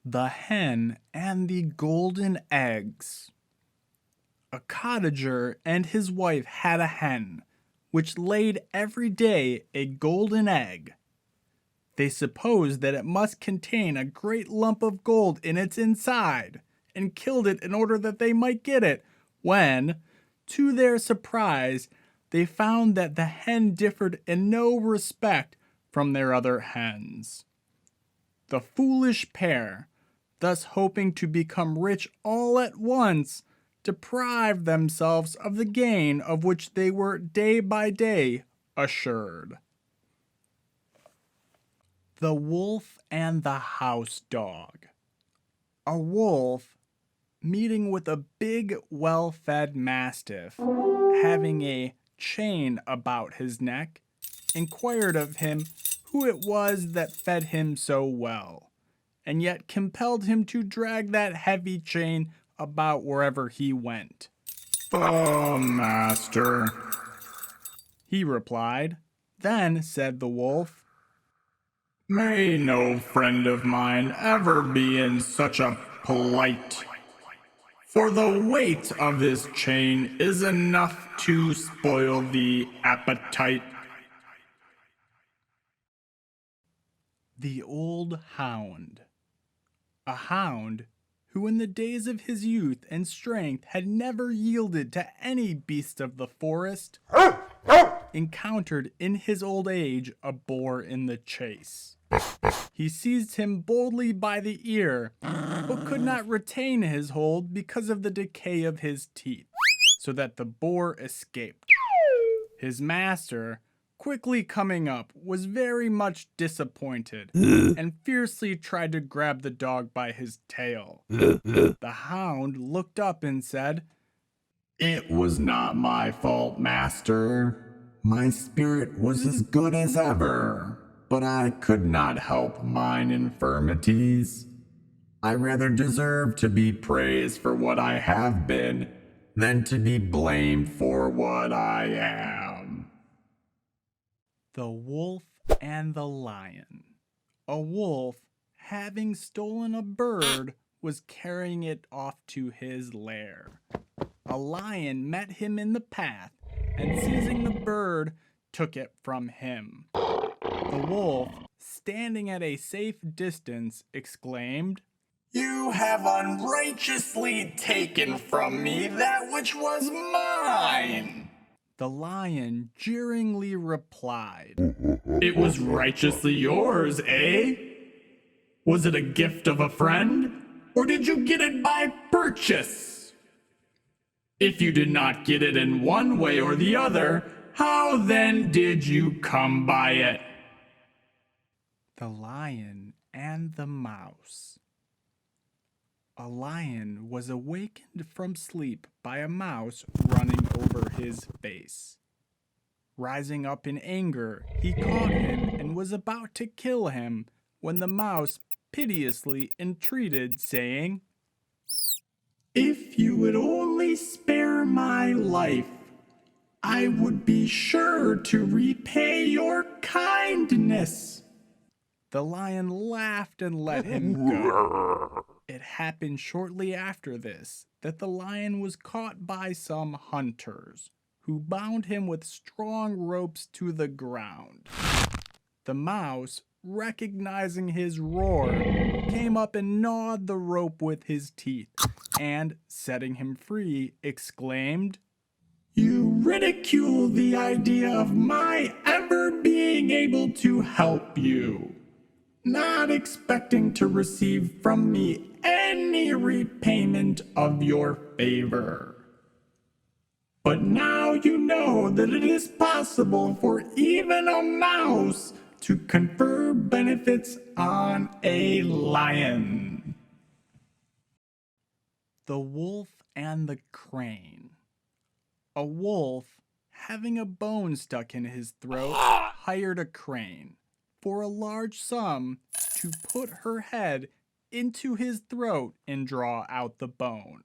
The Hen and the Golden Eggs. A cottager and his wife had a hen, which laid every day a golden egg. They supposed that it must contain a great lump of gold in its inside, and killed it in order that they might get it, when, to their surprise, they found that the hen differed in no respect from their other hens. The foolish pair, thus hoping to become rich all at once, deprived themselves of the gain of which they were day by day assured. The Wolf and the House Dog. A wolf, meeting with a big, well-fed mastiff, having a chain about his neck, inquired of him who it was that fed him so well, and yet compelled him to drag that heavy chain about wherever he went. "Oh, master," he replied. Then said the wolf, "may no friend of mine ever be in such a plight, for the weight of this chain is enough to spoil the appetite." The Old Hound. A hound who in the days of his youth and strength had never yielded to any beast of the forest, encountered in his old age a boar in the chase. He seized him boldly by the ear, but could not retain his hold because of the decay of his teeth, so that the boar escaped. His master, quickly coming up, was very much disappointed, and fiercely tried to grab the dog by his tail. The hound looked up and said, "It was not my fault, master. My spirit was as good as ever, but I could not help mine infirmities. I rather deserve to be praised for what I have been than to be blamed for what I am." The Wolf and the Lion. A wolf, having stolen a bird, was carrying it off to his lair. A lion met him in the path, and seizing the bird, took it from him. The wolf, standing at a safe distance, exclaimed, "You have unrighteously taken from me that which was mine." The lion jeeringly replied, "It was righteously yours, eh? Was it a gift of a friend, or did you get it by purchase? If you did not get it in one way or the other, how then did you come by it?" The Lion and the Mouse. A lion was awakened from sleep by a mouse running over his face. Rising up in anger, he caught him and was about to kill him when the mouse piteously entreated, saying, "If you would only spare my life, I would be sure to repay your kindness." The lion laughed and let him go. It happened shortly after this that the lion was caught by some hunters, who bound him with strong ropes to the ground. The mouse, recognizing his roar, came up and gnawed the rope with his teeth, and, setting him free, exclaimed, "You ridicule the idea of my ever being able to help you, not expecting to receive from me any repayment of your favor. But now you know that it is possible for even a mouse to confer benefits on a lion." The Wolf and the Crane. A wolf, having a bone stuck in his throat, hired a crane, for a large sum, to put her head into his throat and draw out the bone.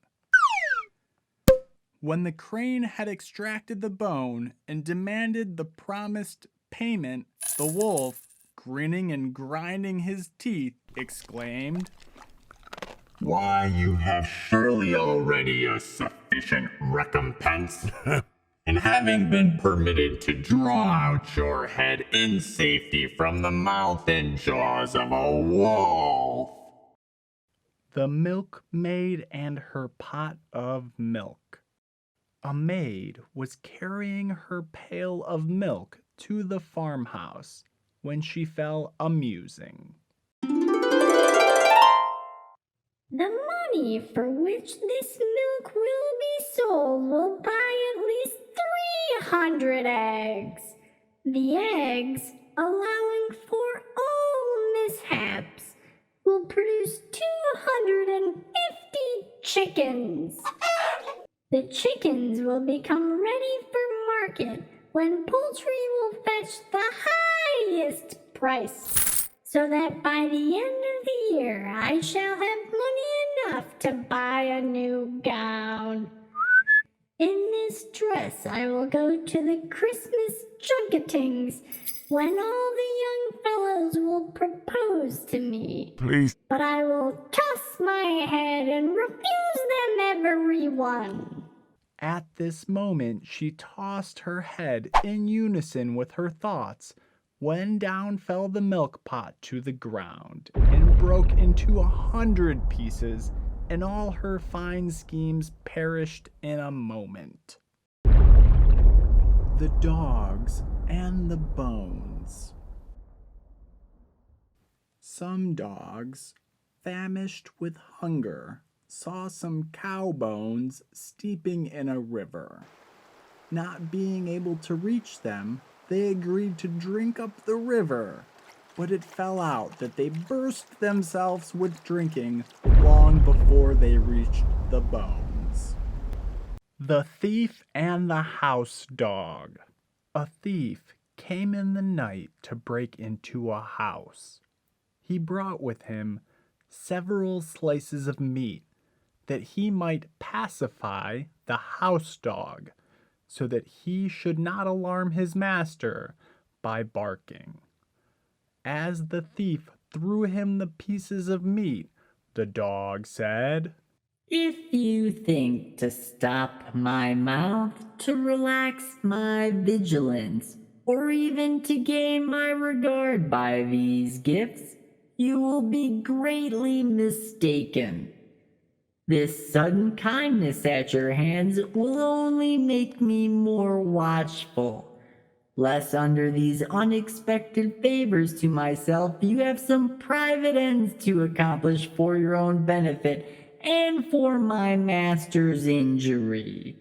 When the crane had extracted the bone and demanded the promised payment, the wolf, grinning and grinding his teeth, exclaimed, Why, you have surely already a sufficient recompense. And having been permitted to draw out your head in safety from the mouth and jaws of a wolf. The milkmaid and her pot of milk. A maid was carrying her pail of milk to the farmhouse when she fell a musing. The money for which this milk will be sold will buy at least 300 eggs. The eggs, allowing for all mishaps, will produce 250 chickens. The chickens will become ready for market when poultry will fetch the highest price, so that by the end of the year I shall have money enough to buy a new gown. In this dress I will go to the Christmas junketings, when all the young fellows will propose to me. Please. But I will toss my head and refuse them every one. At this moment she tossed her head in unison with her thoughts, when down fell the milk pot to the ground, and broke into 100 pieces, and all her fine schemes perished in a moment. The dogs and the bones. Some dogs, famished with hunger, saw some cow bones steeping in a river. Not being able to reach them, they agreed to drink up the river, but it fell out that they burst themselves with drinking long before they reached the bones. The thief and the house dog. A thief came in the night to break into a house. He brought with him several slices of meat, that he might pacify the house dog, so that he should not alarm his master by barking. As the thief threw him the pieces of meat, the dog said, If you think to stop my mouth, to relax my vigilance, or even to gain my regard by these gifts, you will be greatly mistaken. This sudden kindness at your hands will only make me more watchful, lest under these unexpected favors to myself you have some private ends to accomplish for your own benefit and for my master's injury.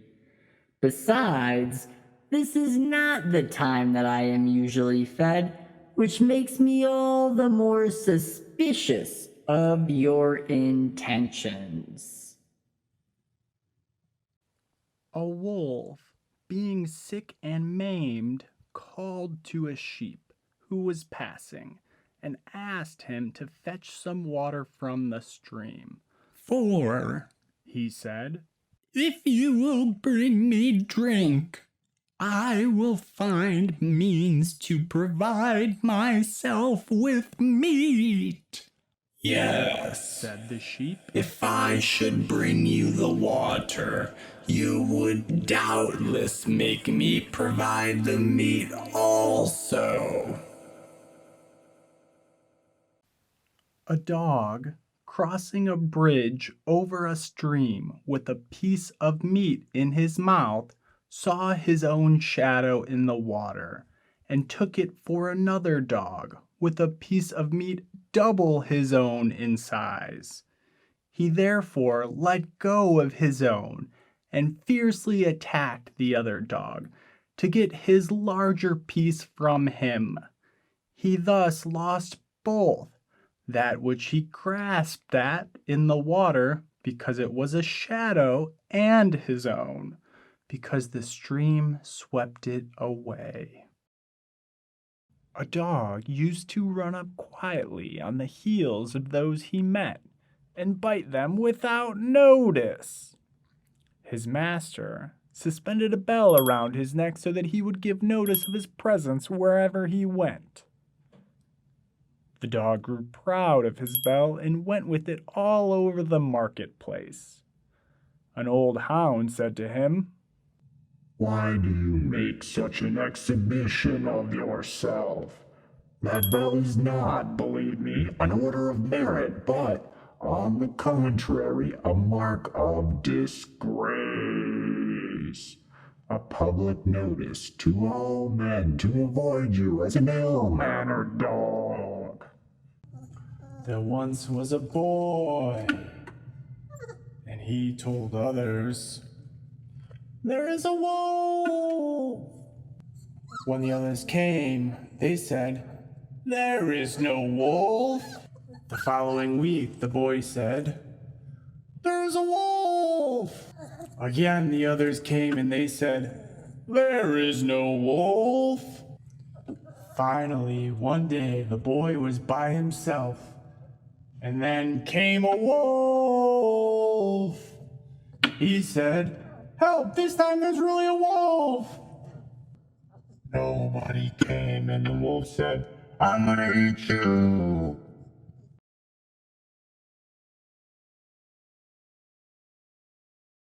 Besides, this is not the time that I am usually fed, which makes me all the more suspicious of your intentions. A wolf, being sick and maimed, called to a sheep who was passing, and asked him to fetch some water from the stream. For, He said, if you will bring me drink, I will find means to provide myself with meat. Yes, said the sheep. if I should bring you the water, you would doubtless make me provide the meat also. A dog, crossing a bridge over a stream with a piece of meat in his mouth, saw his own shadow in the water, and took it for another dog with a piece of meat double his own in size. He therefore let go of his own, and fiercely attacked the other dog, to get his larger piece from him. He thus lost both, that which he grasped at in the water, because it was a shadow, and his own, because the stream swept it away. A dog used to run up quietly on the heels of those he met, and bite them without notice. His master suspended a bell around his neck so that he would give notice of his presence wherever he went. The dog grew proud of his bell and went with it all over the marketplace. An old hound said to him, "Why do you make such an exhibition of yourself? That bell is not, believe me, an order of merit, but, on the contrary, a mark of disgrace. A public notice to all men to avoid you as an ill-mannered dog." There once was a boy, and he told others, "There is a wolf." When the others came, they said, "There is no wolf." The following week, the boy said, "There's a wolf." Again, the others came and they said, "There is no wolf." Finally, one day, the boy was by himself, and then came a wolf. He said, "Help, this time there's really a wolf." Nobody came, and the wolf said, "I'm gonna eat you."